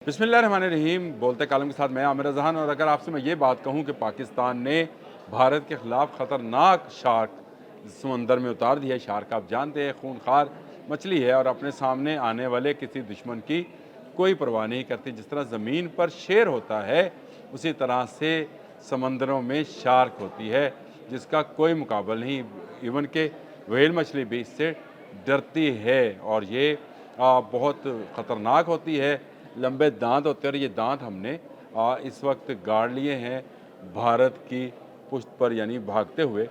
बिस्मिल्लाहिर्रहमानिर्रहीम। बोलते कालम के साथ मैं आमिर रज़ान। और अगर आपसे मैं ये बात कहूँ कि पाकिस्तान ने भारत के ख़िलाफ़ ख़तरनाक शार्क समंदर में उतार दिया है। शार्क आप जानते हैं खूनखार मछली है और अपने सामने आने वाले किसी दुश्मन की कोई परवाह नहीं करती। जिस तरह ज़मीन पर शेर होता है उसी तरह से समंदरों में शार्क होती है जिसका कोई मुकाबला नहीं। इवन के व्हेल मछली भी इससे डरती है और ये बहुत ख़तरनाक होती है। लंबे दांत होते हैं और ये दांत हमने इस वक्त गाड़ लिए हैं भारत की पुष्ट पर, यानी भागते हुए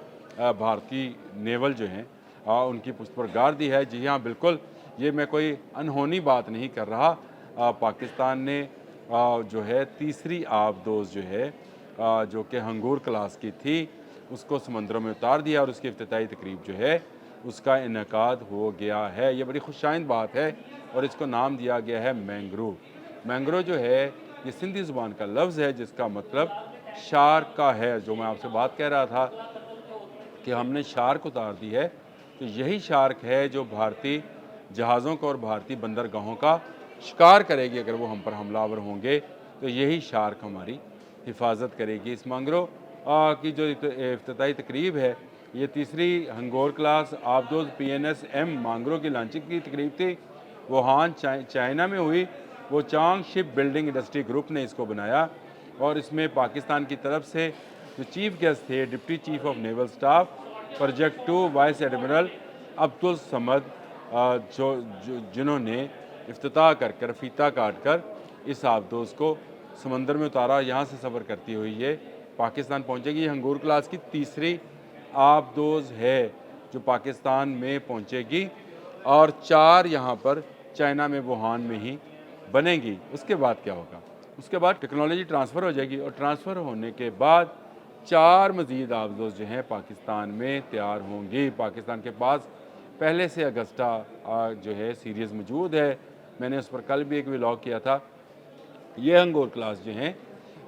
भारतीय नेवल जो हैं उनकी पुष्ट पर गाड़ दी है। जी हाँ, बिल्कुल, ये मैं कोई अनहोनी बात नहीं कर रहा। पाकिस्तान ने जो है तीसरी आबदोज़ जो है जो कि हंगूर क्लास की थी उसको समंदरों में उतार दिया और उसकी इफ्तिताई तकरीब जो है उसका इनेकाद हो गया है। ये बड़ी खुशाइंद बात है और इसको नाम दिया गया है मैंग्रोव। मैंग्रोव जो है ये सिंधी ज़ुबान का लफ्ज़ है जिसका मतलब शार्क का है। जो मैं आपसे बात कह रहा था कि हमने शार्क उतार दी है, तो यही शार्क है जो भारतीय जहाज़ों को और भारतीय बंदरगाहों का शिकार करेगी। अगर वो हम पर हमलावर होंगे तो यही शार्क हमारी हिफाजत करेगी। इस मैंग्रोव की जो इफ्तिताई तकरीब है, ये तीसरी हंगोर क्लास आबदोज़ PNS M मैंग्रोव की लॉन्चिंग की तकरीब थी। वुहान चाइना में हुई। Wuchang ship building industry group ने इसको बनाया और इसमें पाकिस्तान की तरफ से जो चीफ गेस्ट थे deputy chief of naval staff project 2 vice admiral Abdul Samad, जिन्होंने इफ्तिताह कर फीता काट कर इस आबदोज़ को समंदर में उतारा। यहाँ से सफ़र करती हुई ये पाकिस्तान पहुँचेगी। ये हंगूर क्लास की तीसरी आबदोज़ है जो पाकिस्तान में पहुँचेगी और 4 यहाँ पर चाइना में वुहान में ही बनेगी। उसके बाद क्या होगा? उसके बाद टेक्नोलॉजी ट्रांसफ़र हो जाएगी और ट्रांसफ़र होने के बाद 4 मज़ीद आबदोज़ जो हैं पाकिस्तान में तैयार होंगी। पाकिस्तान के पास पहले से अगस्टा जो है सीरीज़ मौजूद है। मैंने उस पर कल भी एक व्लॉग किया था। ये हंगोर क्लास जो हैं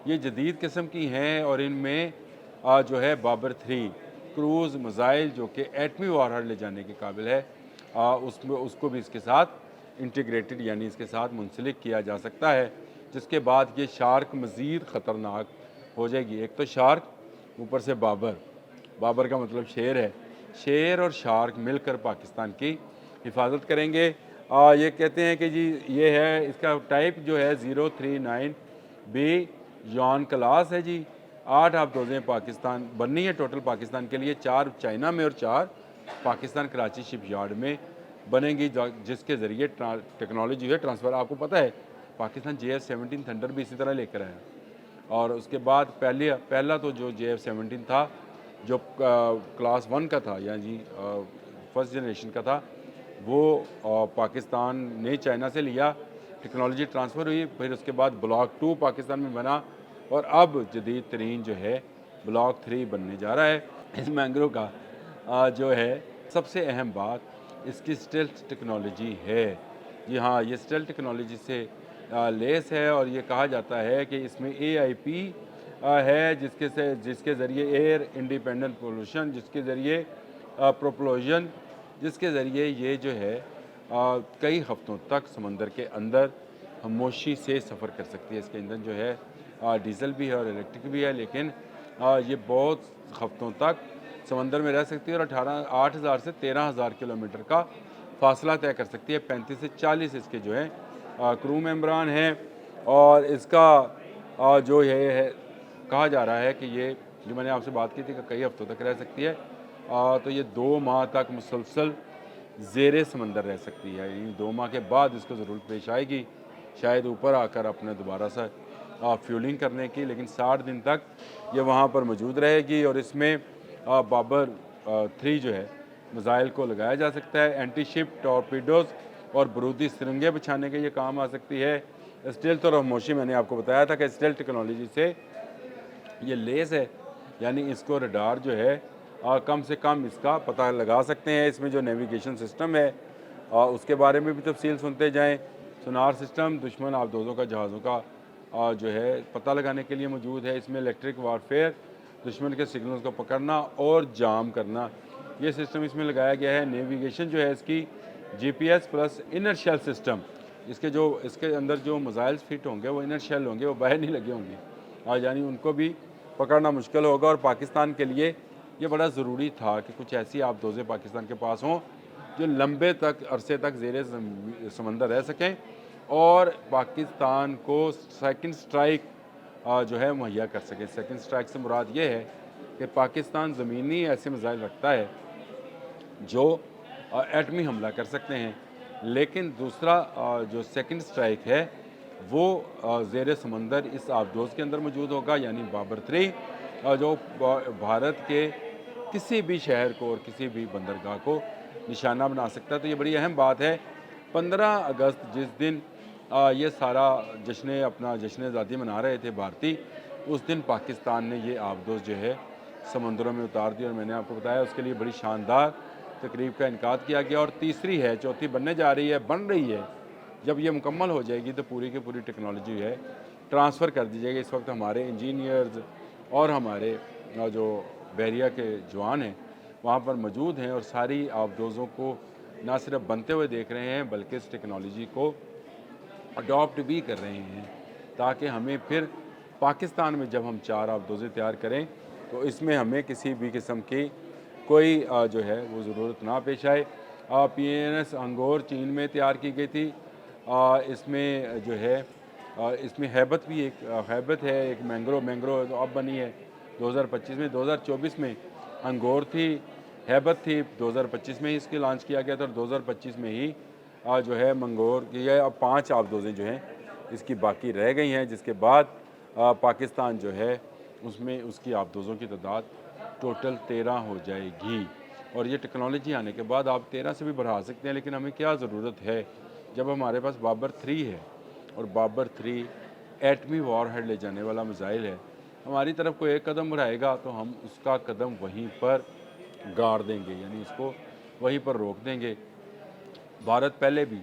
ये जदीद किस्म की हैं और इनमें जो है बाबर 3 क्रूज़ मिज़ाइल जो कि एटमी वारहेड ले जाने के काबिल है, उसमें उसको भी इसके साथ इंटीग्रेटेड यानी इसके साथ मुंसलिक किया जा सकता है। जिसके बाद ये शार्क मज़ीद ख़तरनाक हो जाएगी। एक तो शार्क, ऊपर से बाबर। बाबर का मतलब शेर है। शेर और शार्क मिलकर पाकिस्तान की हिफाजत करेंगे। ये कहते हैं कि जी ये है, इसका टाइप जो है 039B जॉन क्लास है जी। 8 आबदोज़ें पाकिस्तान बननी है टोटल पाकिस्तान के लिए, 4 चाइना में और 4 पाकिस्तान कराची शिप यार्ड में बनेंगी, जिसके ज़रिए टेक्नोलॉजी है ट्रांसफ़र। आपको पता है पाकिस्तान JF-17 थंडर भी इसी तरह लेकर आया और उसके बाद पहला तो जो JF-17 था जो क्लास 1 का था, या जी फर्स्ट जनरेशन का था, वो पाकिस्तान ने चाइना से लिया, टेक्नोलॉजी ट्रांसफ़र हुई। फिर उसके बाद ब्लॉक 2 पाकिस्तान में बना और अब जदीद तरीन जो है ब्लॉक 3 बनने जा रहा है। इस मैंग्रोव का जो है सबसे अहम बात इसकी स्टेल्थ टेक्नोलॉजी है। जी हाँ, ये स्टेल्थ टेक्नोलॉजी से लेस है और ये कहा जाता है कि इसमें AIP है जिसके ज़रिए एयर इंडिपेंडेंट पोल्यूशन, जिसके ज़रिए प्रोपल्शन, जिसके ज़रिए ये जो है कई हफ्तों तक समंदर के अंदर खामोशी से सफ़र कर सकती है। इसके ईंधन जो है डीजल भी है और इलेक्ट्रिक भी है, लेकिन ये बहुत हफ्तों तक समंदर में रह सकती है और 8,000 से 13,000 किलोमीटर का फासला तय कर सकती है। 35 से 40 इसके जो है क्रू मेंबरान हैं और इसका जो ये है कहा जा रहा है कि ये जो मैंने आपसे बात की थी कि कई हफ्तों तक रह सकती है, तो ये 2 माह तक मुसलसल ज़ेरे समंदर रह सकती है। यानी 2 माह के बाद इसको ज़रूरत पेश आएगी शायद ऊपर आकर अपने दोबारा से फ्यूलिंग करने की, लेकिन 60 दिन तक ये वहाँ पर मौजूद रहेगी और इसमें बाबर 3 जो है मिज़ाइल को लगाया जा सकता है। एंटी शिप टॉर्पीडोज़ और बारूदी सुरंगें बिछाने के ये काम आ सकती है। स्टेल्थ और खामोशी, मैंने आपको बताया था कि स्टेल्थ टेक्नोलॉजी से ये लेस है, यानी इसको रडार जो है कम से कम इसका पता लगा सकते हैं। इसमें जो नेविगेशन सिस्टम है उसके बारे में भी तफसील सुनते जाएं। सोनार सिस्टम दुश्मन आबदोज़ों का जहाज़ों का जो है पता लगाने के लिए मौजूद है। इसमें इलेक्ट्रिक वारफेयर, दुश्मन के सिग्नल्स को पकड़ना और जाम करना, ये सिस्टम इसमें लगाया गया है। नेविगेशन जो है इसकी GPS plus inner shell system, इसके अंदर जो मिसाइल्स फिट होंगे वो इनर शेल होंगे, वो बाहर नहीं लगे होंगे, और यानी उनको भी पकड़ना मुश्किल होगा। और पाकिस्तान के लिए ये बड़ा ज़रूरी था कि कुछ ऐसी आबदोज़ें पाकिस्तान के पास हों जो लंबे तक अरसे तक ज़ेरे समंदर रह सकें और पाकिस्तान को सेकंड स्ट्राइक जो है मुहैया कर सकें। सेकंड स्ट्राइक से मुराद ये है कि पाकिस्तान ज़मीनी ऐसे मिसाइल रखता है जो एटमी हमला कर सकते हैं, लेकिन दूसरा जो सेकंड स्ट्राइक है वो ज़ेरे समंदर इस आबदोज़ के अंदर मौजूद होगा, यानी बाबर 3 जो भारत के किसी भी शहर को और किसी भी बंदरगाह को निशाना बना सकता है। तो ये बड़ी अहम बात है। 15 अगस्त जिस दिन ये सारा अपना जश्न आज़ादी मना रहे थे भारतीय, उस दिन पाकिस्तान ने ये आबदोज़ जो है समंदरों में उतार दी, और मैंने आपको बताया उसके लिए बड़ी शानदार तकरीब का इनकाद किया गया। और तीसरी है, चौथी बनने जा रही है, बन रही है। जब ये मुकम्मल हो जाएगी तो पूरी की पूरी टेक्नोलॉजी है ट्रांसफ़र कर दी जाएगी। इस वक्त हमारे इंजीनियर्स और हमारे जो बहरिया के जवान हैं वहाँ पर मौजूद हैं और सारी आबदोज़ों को ना सिर्फ बनते हुए देख रहे हैं बल्कि इस टेक्नोलॉजी को अडॉप्ट भी कर रहे हैं, ताकि हमें फिर पाकिस्तान में जब हम 4 आबदोज़ें तैयार करें तो इसमें हमें किसी भी किस्म की कोई जो है वो ज़रूरत ना पेश आए। PNS अंगोर चीन में तैयार की गई थी। इसमें जो है इसमें हैबत भी एक हैबत है, एक मैंग्रो तो अब बनी है 2025 में। 2024 में अंगोर थी, हैबत थी, 2025 में ही इसके लॉन्च किया गया था, और 2025 में ही जो है मंगोर की है। अब 5 आबदोज़ें जो हैं इसकी बाकी रह गई हैं, जिसके बाद पाकिस्तान जो है उसमें उसकी आबदोज़ों की तादाद टोटल 13 हो जाएगी। और ये टेक्नोलॉजी आने के बाद आप 13 से भी बढ़ा सकते हैं, लेकिन हमें क्या ज़रूरत है जब हमारे पास बाबर 3 है, और बाबर 3 एटमी वॉरहेड ले जाने वाला मिसाइल है। हमारी तरफ कोई एक कदम बढ़ाएगा तो हम उसका कदम वहीं पर गाड़ देंगे, यानी उसको वहीं पर रोक देंगे। भारत पहले भी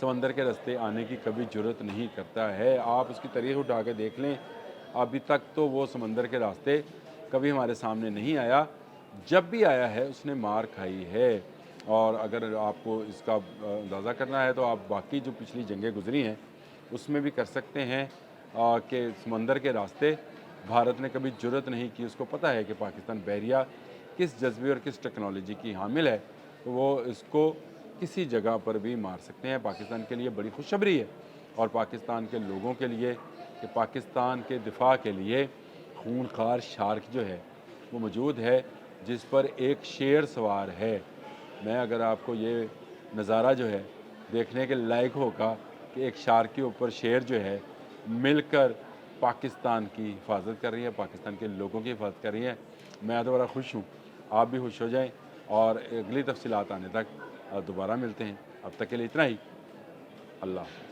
समंदर के रास्ते आने की कभी जुर्रत नहीं करता है। आप उसकी तारीख उठा के देख लें, अभी तक तो वो समंदर के रास्ते कभी हमारे सामने नहीं आया। जब भी आया है उसने मार खाई है। और अगर आपको इसका अंदाज़ा करना है तो आप बाकी जो पिछली जंगें गुजरी हैं उसमें भी कर सकते हैं कि समंदर के रास्ते भारत ने कभी जुर्रत नहीं की। उसको पता है कि पाकिस्तान बहरिया किस जज्बे और किस टेक्नोलॉजी की हामिल है, तो वो इसको किसी जगह पर भी मार सकते हैं। पाकिस्तान के लिए बड़ी खुशखबरी है, और पाकिस्तान के लोगों के लिए कि पाकिस्तान के दिफा के लिए खूनखार शार्क जो है वो मौजूद है, जिस पर एक शेर सवार है। मैं अगर आपको ये नज़ारा जो है देखने के लायक होगा कि एक शार्क के ऊपर शेर जो है मिलकर पाकिस्तान की हिफाजत कर रही है, पाकिस्तान के लोगों की हिफाजत कर रही है, मैं तो बड़ा खुश हूँ। आप भी खुश हो जाएं, और अगली तफसीलात आने तक दोबारा मिलते हैं। अब तक के लिए इतना ही। अल्लाह।